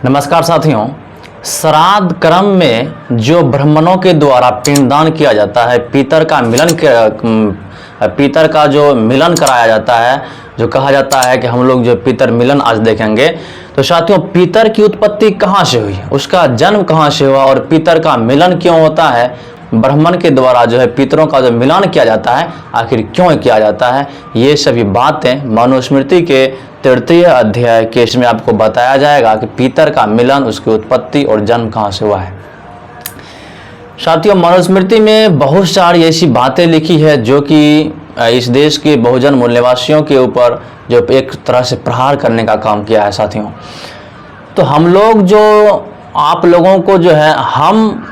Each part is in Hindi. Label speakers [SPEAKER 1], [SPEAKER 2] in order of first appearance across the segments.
[SPEAKER 1] नमस्कार साथियों, श्राद्ध कर्म में जो ब्राह्मणों के द्वारा पिंडदान किया जाता है, पितर का जो मिलन कराया जाता है, जो कहा जाता है कि हम लोग जो पितर मिलन आज देखेंगे। तो साथियों, पितर की उत्पत्ति कहाँ से हुई, उसका जन्म कहाँ से हुआ और पितर का मिलन क्यों होता है, ब्राह्मण के द्वारा जो है पितरों का जो मिलन किया जाता है आखिर क्यों किया जाता है, ये सभी बातें मनुस्मृति के 33 अध्याय के इसमें आपको बताया जाएगा कि पितर का मिलन, उसकी उत्पत्ति और जन्म कहाँ से हुआ है। साथियों, मनुस्मृति में बहुत सारी ऐसी बातें लिखी है जो कि इस देश के बहुजन मूल निवासियों के ऊपर जो एक तरह से प्रहार करने का काम किया है। साथियों, तो हम लोग जो आप लोगों को जो है, हम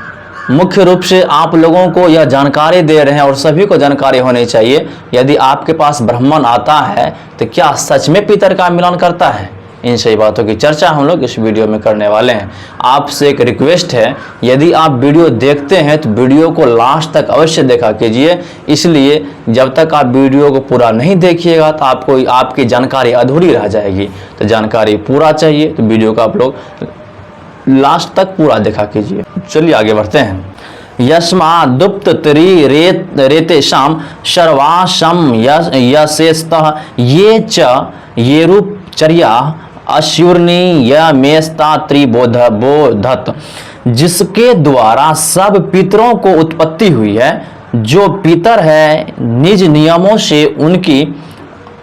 [SPEAKER 1] मुख्य रूप से आप लोगों को यह जानकारी दे रहे हैं और सभी को जानकारी होनी चाहिए। यदि आपके पास ब्राह्मण आता है तो क्या सच में पितर का मिलन करता है, इन सही बातों की चर्चा हम लोग इस वीडियो में करने वाले हैं। आपसे एक रिक्वेस्ट है, यदि आप वीडियो देखते हैं तो वीडियो को लास्ट तक अवश्य देखा कीजिए। इसलिए जब तक आप वीडियो को पूरा नहीं देखिएगा तो आपकी जानकारी अधूरी रह जाएगी। तो जानकारी पूरा चाहिए तो वीडियो को आप लोग लास्ट तक पूरा देखा कीजिए। चलिए आगे बढ़ते हैं। यस्मादुप्त तरी रेतेषाम सर्वाशम यशेस्तः ये च ये रूपचर्या अश्यूर्णी यमेस्ता त्रिबोधत, जिसके द्वारा सब पितरों को उत्पत्ति हुई है। जो पितर है निज नियमों से उनकी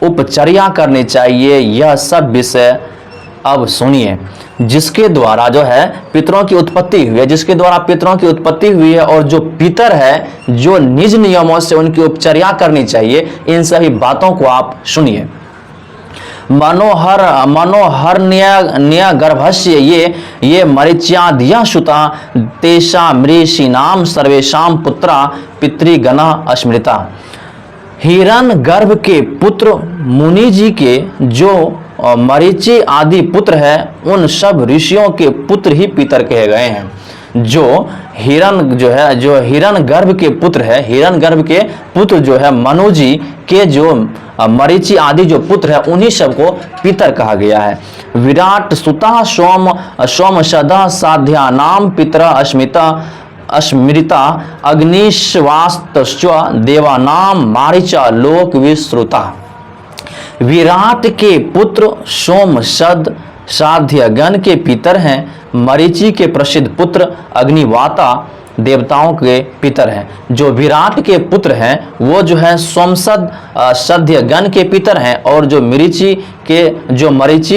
[SPEAKER 1] उपचर्या करनी चाहिए। यह सब विषय अब सुनिए। जिसके द्वारा जो है पितरों की उत्पत्ति हुई है, जिसके द्वारा पितरों की उत्पत्ति हुई है और जो पितर है जो निज नियमों से उनकी उपचर्या करनी चाहिए, इन सभी बातों को आप सुनिए। मनोहर न्याय गर्भस्य ये मरीच्याद्या सुता तेषा ऋषीणाम सर्वेषां पुत्रा पितृगणा अस्मृता। हिरण गर्भ के पुत्र मुनि जी के जो मरीचि आदि पुत्र है, उन सब ऋषियों के पुत्र ही पितर कहे गए हैं। जो हिरण गर्भ के पुत्र है, हिरण गर्भ के पुत्र जो है मनु जी के जो मरीचि आदि जो पुत्र है, उन्हीं सबको पितर कहा गया है। विराट सुता सोम सदा साध्या नाम पितरा अस्मृता अग्निश्वास्तस्व देवानाम मारीचा लोक विश्रुता। विराट के पुत्र सोमशद साध्य गण के पितर हैं। मरीचि के प्रसिद्ध पुत्र अग्निवाता देवताओं के पितर हैं। जो विराट के पुत्र हैं वो जो है सोमसद सध्य गण के पितर हैं, और जो मरीचि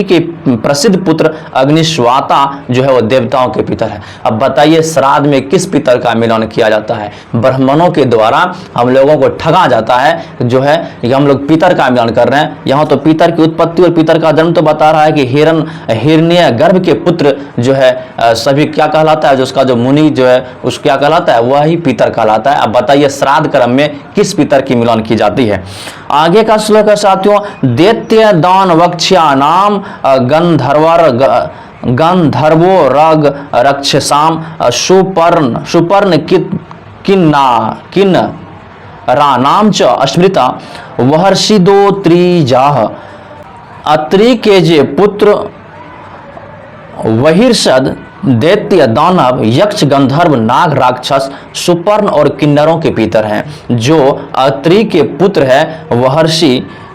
[SPEAKER 1] के प्रसिद्ध पुत्र अग्निश्वाता जो है वो देवताओं के पितर हैं। अब बताइए, श्राद्ध में किस पितर का मिलन किया जाता है? ब्राह्मणों के द्वारा हम लोगों को ठगा जाता है जो है कि हम लोग पितर का मिलन कर रहे हैं। यहाँ तो पितर की उत्पत्ति और पितर का जन्म तो बता रहा है कि हिरण्य गर्भ के पुत्र जो है सभी क्या कहलाता है, जो उसका जो मुनि जो है उसको क्या कहलाता है, वही पितर कहलाता है। अब बताइए, श्राद्ध कर्म में किस पितर की मिलन की जाती है? आगे का श्लोक है साथियों, दैत्य दान वक्ष्या नाम गंधर्वो रग रक्षसाम सुपर्ण किन्नरानाम च अस्मृता वहर्षिदो त्रिजाह। अत्रि के जे पुत्र वहिर्षद दैत्य दानव यक्ष गंधर्व नाग राक्षस सुपर्ण और किन्नरों के पितर हैं। जो अत्रि के पुत्र है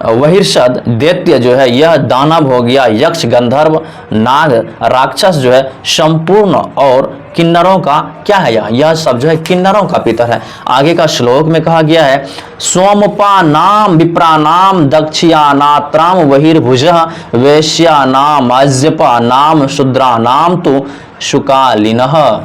[SPEAKER 1] वहिर्षद दैत्य जो है यह दानव हो गया, यक्ष गंधर्व नाग राक्षस जो है संपूर्ण, और किन्नरों का क्या है, यह सब जो है किन्नरों का पितर है। आगे का श्लोक में कहा गया है, सोमपा नाम विप्रा नाम दक्षिया नात्राम वहिर्भुज वैश्या नाम अज्यपा नाम शूद्रा नाम तो शुकालिनः।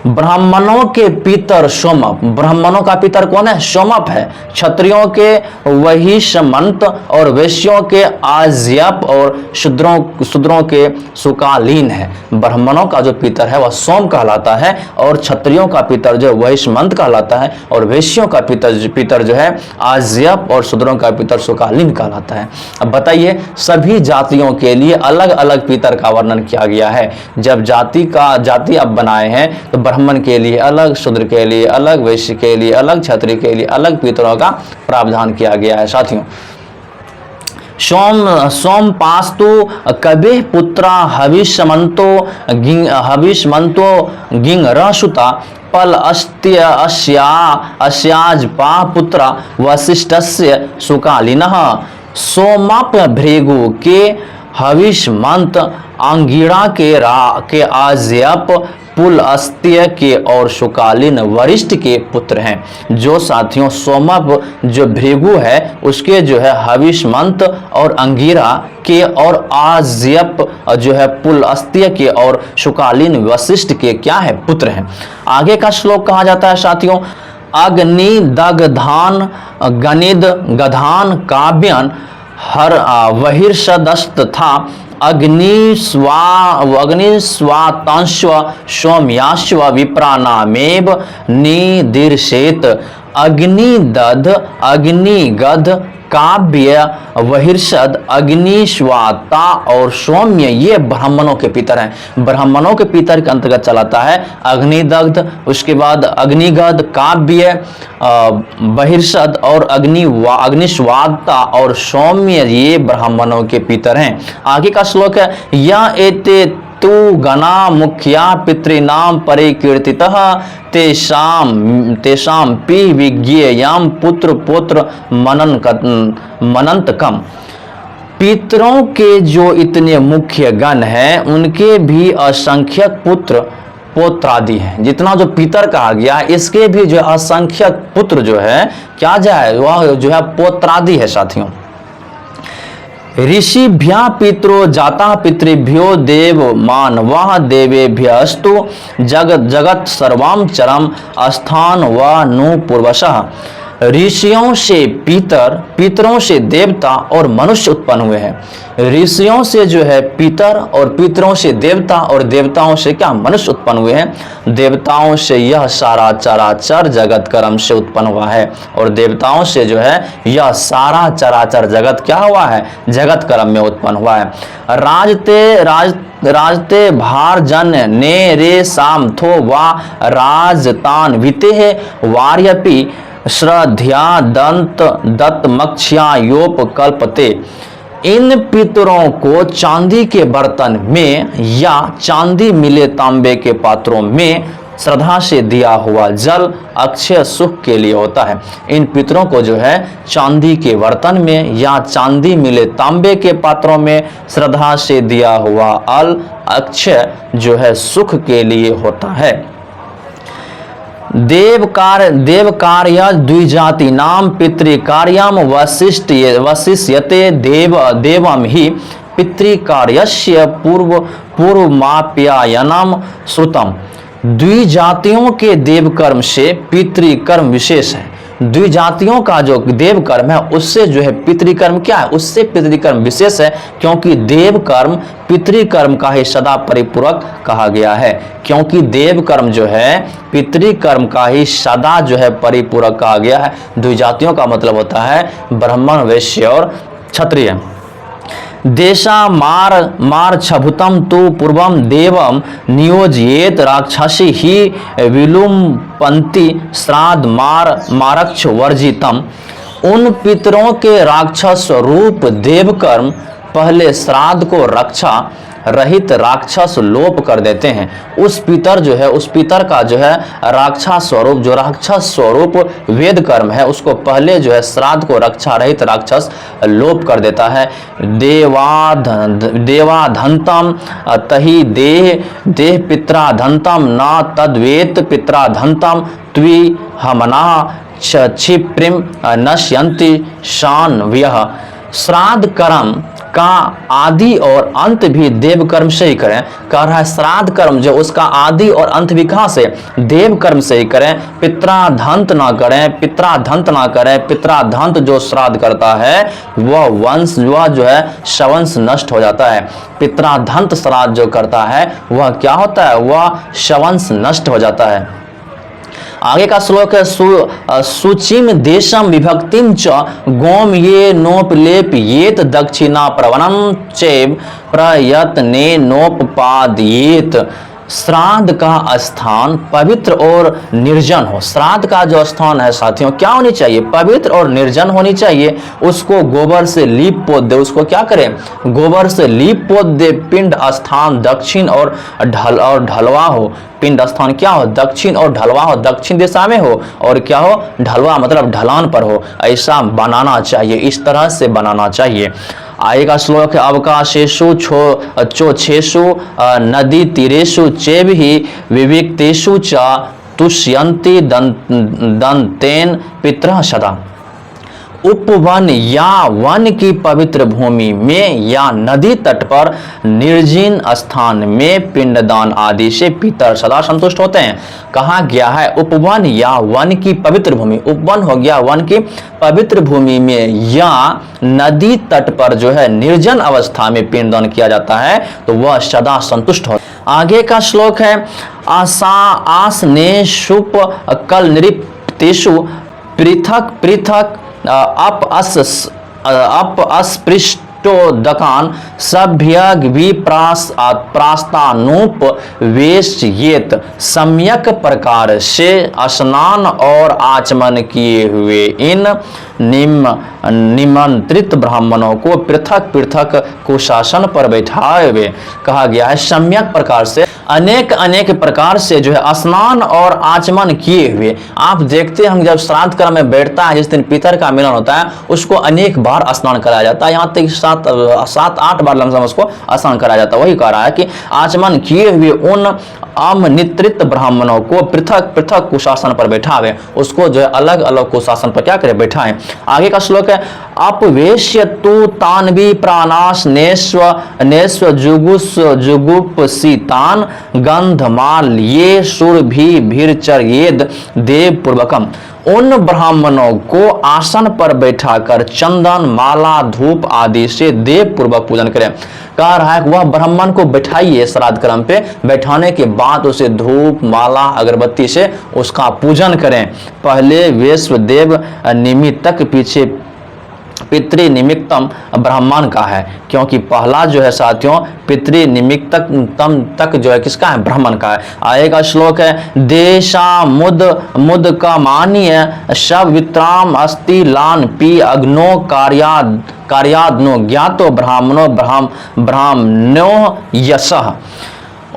[SPEAKER 1] ब्राह्मणों के पितर सोमप। ब्राह्मणों का पितर कौन है? सोमप है। क्षत्रियों के वहिष्मंत और वैश्यों के आज्यप और शूद्रों के सुकालीन है। ब्राह्मणों का जो पितर है वह सोम कहलाता है, और क्षत्रियों का पितर जो वहिष्मंत कहलाता है, और वैश्यों का पितर जो है आज्यप और शूद्रों का पितर सुकालीन कहलाता है। अब बताइए, सभी जातियों के लिए अलग अलग पितर का वर्णन किया गया है। जब जाति अब बनाए हैं तो ब्राह्मण के लिए अलग, शूद्र के लिए अलग, वैश्य के लिए अलग, क्षत्रिय के लिए अलग पितरों का प्रावधान किया गया है। साथियों, सोमपास्तु कबे पुत्रा हविष्मन्तो गिंगरसुता पल अस्याजपा पुत्रा वसिष्ठस्य सुकालिनः सोमाप्य भृगु के हविष्मंत अंगिरा के आज्यप पुलस्त्य के और शुकालिन वरिष्ठ के पुत्र हैं। जो साथियों सोमप जो भृगु है उसके जो है हविष्मंत और अंगिरा के और आज्यप जो है पुलस्त्य के और शुकालिन वशिष्ठ के क्या है पुत्र हैं। आगे का श्लोक कहा जाता है साथियों, अग्नि दग्धान गनिद गधान काव्यन हर वहिर्षदस्त था अग्निस्वातांश्व सौम्याश्व विप्रानामेव निदीर्षेत। अग्निदध अग्निगध काव्य वहिर्षद अग्निश्वाता और सौम्य ये ब्राह्मणों के पितर हैं। ब्राह्मणों के पितर के अंतर्गत चलाता है अग्निदग्ध, उसके बाद अग्निगध काव्य बहिर्षद और अग्निश्वाता और सौम्य ये ब्राह्मणों के पितर हैं। आगे का श्लोक है, या एते तु गणा मुख्या पितॄणां परिकीर्तितः तेषां पि विज्ञेयं पुत्र पौत्र मनन्तकम्। पितरों के जो इतने मुख्य गण हैं उनके भी असंख्यक पुत्र पौत्रादि हैं। जितना जो पितर कहा गया इसके भी जो असंख्यक पुत्र जो है क्या जाए वह जो है पौत्रादि है साथियों। ऋषिभ्या पितरो जाता पितृभ्यो देव मानवः देवेभ्यस्तु जगत सर्वं चरम स्थान व नु पूर्वशः। ऋषियों से पितरों से देवता और मनुष्य उत्पन्न हुए हैं। ऋषियों से जो है पितर और पितरों से देवता और देवताओं से क्या मनुष्य उत्पन्न हुए हैं। देवताओं से यह सारा चराचर जगत कर्म से उत्पन्न हुआ है और देवताओं से जो है यह सारा चराचर जगत क्या हुआ है जगत कर्म में उत्पन्न हुआ है। राजते भार जन ने रे साम थो वा राजतान विते वार्यपि श्रद्धा दंत दत्त मक्ष्यायोप कल्पते। इन पितरों को चांदी के बर्तन में या चांदी मिले तांबे के पात्रों में श्रद्धा से दिया हुआ जल अक्षय सुख के लिए होता है। इन पितरों को जो है चांदी के बर्तन में या चांदी मिले तांबे के पात्रों में श्रद्धा से दिया हुआ अल अक्षय जो है सुख के लिए होता है। देव कार्य द्विजाति नाम पितृकार्यम वशिष्यते देवम ही पितृकार्यस्य पूर्वमाप्यायनम श्रुतम। द्विजातियों के देवकर्म से पितृकर्म विशेष है। द्विजातियों का जो देवकर्म है उससे जो है पितृकर्म क्या है उससे पितृकर्म विशेष है, क्योंकि देवकर्म पितृकर्म का ही सदा परिपूरक कहा गया है। क्योंकि देवकर्म जो है पितृकर्म का ही सदा जो है परिपूरक कहा गया है। द्विजातियों का मतलब होता है ब्राह्मण वैश्य और क्षत्रिय। देशा मार छभुतम तो पूर्वम देवम नियोजयेत राक्षसी ही विलुम्पन्ति श्राद्ध मारक्ष वर्जितम। उन पितरों के राक्षस रूप देवकर्म पहले श्राद्ध को रक्षा रहित राक्षस लोप कर देते हैं। उस पितर जो है उस पितर का जो है राक्षस स्वरूप जो राक्षस स्वरूप वेद कर्म है उसको पहले जो है श्राद्ध को रक्षा रहित राक्षस लोप कर देता है। देवाधंतम तहि देह पित्राधंतम न तद्वेत पित्राधंतम त्वि हमना क्षिप्रिम नश्यन्ति शान्व्यः। श्राद्ध कर्म का आदि और अंत भी देव कर्म से ही करें। कह रहा है श्राद्ध कर्म जो उसका आदि और अंत भी कहां से देव कर्म से ही करें। पित्राधंत ना करें, पित्राधंत ना करें। पित्राधंत जो श्राद्ध करता है वह वंश वह जो है शवंश नष्ट हो जाता है। पित्राधंत श्राद्ध जो करता है वह क्या होता है वह शवंश नष्ट हो जाता है। आगे का श्लोक है सुचिम देशम विभक्तिम च गोम ये नोपलेप येत दक्षिणा प्रवणम चैव प्रयत्ने नोपपादयेत। श्राद्ध का स्थान पवित्र और निर्जन हो। श्राद्ध का जो स्थान है साथियों क्या होनी चाहिए? पवित्र और निर्जन होनी चाहिए। उसको गोबर से लीप पोत दे, उसको क्या करें? गोबर से लीप पोत दे। पिंड स्थान दक्षिण और ढलवा हो। पिंड स्थान क्या हो? दक्षिण और ढलवा हो, दक्षिण दिशा में हो, और क्या हो? ढलवा मतलब ढलान पर हो। ऐसा बनाना चाहिए, इस तरह से बनाना चाहिए। आएगा श्लोक है अवकाशेषु चोच्छेषु नदी तीरेषु चेभिः विविक्तेषु च तुष्यन्ति दंतेन पितरः सदा। उपवन या वन की पवित्र भूमि में या नदी तट पर निर्जन स्थान में पिंडदान आदि से पितर सदा संतुष्ट होते हैं। कहा गया है उपवन या वन की पवित्र भूमि, उपवन हो गया वन की पवित्र भूमि में या नदी तट पर जो है निर्जन अवस्था में पिंडदान किया जाता है तो वह सदा संतुष्ट हो। आगे का श्लोक है आसनेषुप कल नृप्तेषु पृथक पृथक अपस्पृष्टोदकान सभ्यग विप्रास्तानुप वेश्येत। सम्यक प्रकार से स्नान और आचमन किए हुए इन निमंत्रित ब्राह्मणों को पृथक पृथक कुशासन पर बैठाए हुए। कहा गया है सम्यक प्रकार से, अनेक अनेक प्रकार से जो है स्नान और आचमन किए हुए। आप देखते हैं हम जब श्राद्ध कर्म में बैठता है, जिस दिन पितर का मिलन होता है उसको अनेक बार स्नान कराया जाता है, यहाँ तक 7-8 बार लमसम उसको स्नान कराया जाता है। वही कह रहा है कि आचमन किए हुए उन आमंत्रित ब्राह्मणों को पृथक पृथक कुशासन पर बैठावे, उसको जो है अलग अलग कुशासन पर क्या करे? बैठाएं। आगे का श्लोक है अपवेश्य तु तान्वी प्राणास नेस्व जुगुप्सितान गंधमाल ये सुरभि भीरचर्येद देव पूर्वकम। उन ब्राह्मणों को आसन पर बैठाकर चंदन माला धूप आदि से देव पूर्वक पूजन करें। कह रहा है कि वह ब्राह्मण को बैठाइए, श्राद्ध कर्म पे बैठाने के बाद उसे धूप माला अगरबत्ती से उसका पूजन करें। पहले वैश्वदेव निमित्तक, पीछे पितृ निमित्तम ब्राह्मण का है, क्योंकि पहला जो है साथियों पितृ निमित्तम तक जो है किसका है? ब्राह्मण का है। आएगा श्लोक है देशा मुद का मान्य शव वित्राम अस्ति लान पी अग्नो कार्यादनो ज्ञातो ब्राह्मणो ब्राह्मणो यशः।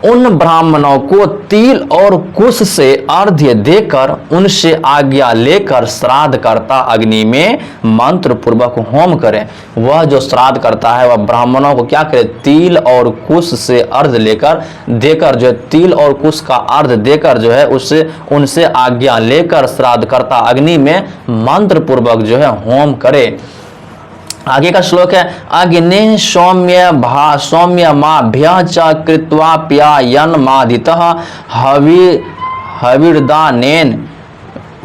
[SPEAKER 1] उन ब्राह्मणों को तिल और कुश से अर्घ्य देकर उनसे आज्ञा लेकर श्राद्ध करता अग्नि में मंत्र पूर्वक होम करें। वह जो श्राद्ध करता है वह ब्राह्मणों को क्या करे? तिल और कुश से अर्घ्य देकर जो है तिल और कुश का अर्घ्य देकर जो है उससे उनसे आज्ञा लेकर श्राद्ध करता अग्नि में मंत्र पूर्वक जो है होम करे। आगे का श्लोक है अग्नि सौम्य माभ्य च कृत्वा प्यायन मादितः हविर्दानेन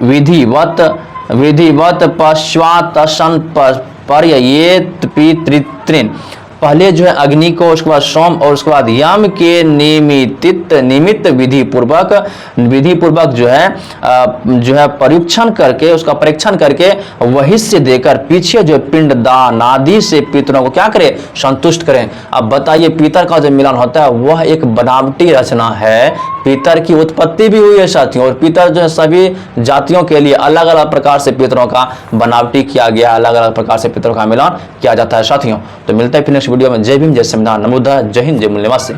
[SPEAKER 1] विधिवत पश्चातसन पर्ययेत पितृत्रिन। पहले जो है अग्नि को, उसके बाद सोम और उसके बाद यम के निमित्त विधि पूर्वक जो है परीक्षण करके, उसका परीक्षण करके वही से देकर पीछे जो पिंडदान आदि से पितरों को क्या करे? संतुष्ट करें। अब बताइए पितर का जो मिलन होता है वह एक बनावटी रचना है। पितर की उत्पत्ति भी हुई है साथियों, और पितर जो है सभी जातियों के लिए अलग अलग प्रकार से पितरों का बनावटी किया गया, अलग अलग प्रकार से पितरों का मिलन किया जाता है साथियों। तो मिलता है फिर नेक्स्ट वीडियो में। जय भीम, जय संविधान, नमो बुद्धाय, जय हिंद, जय मूल्यवासी।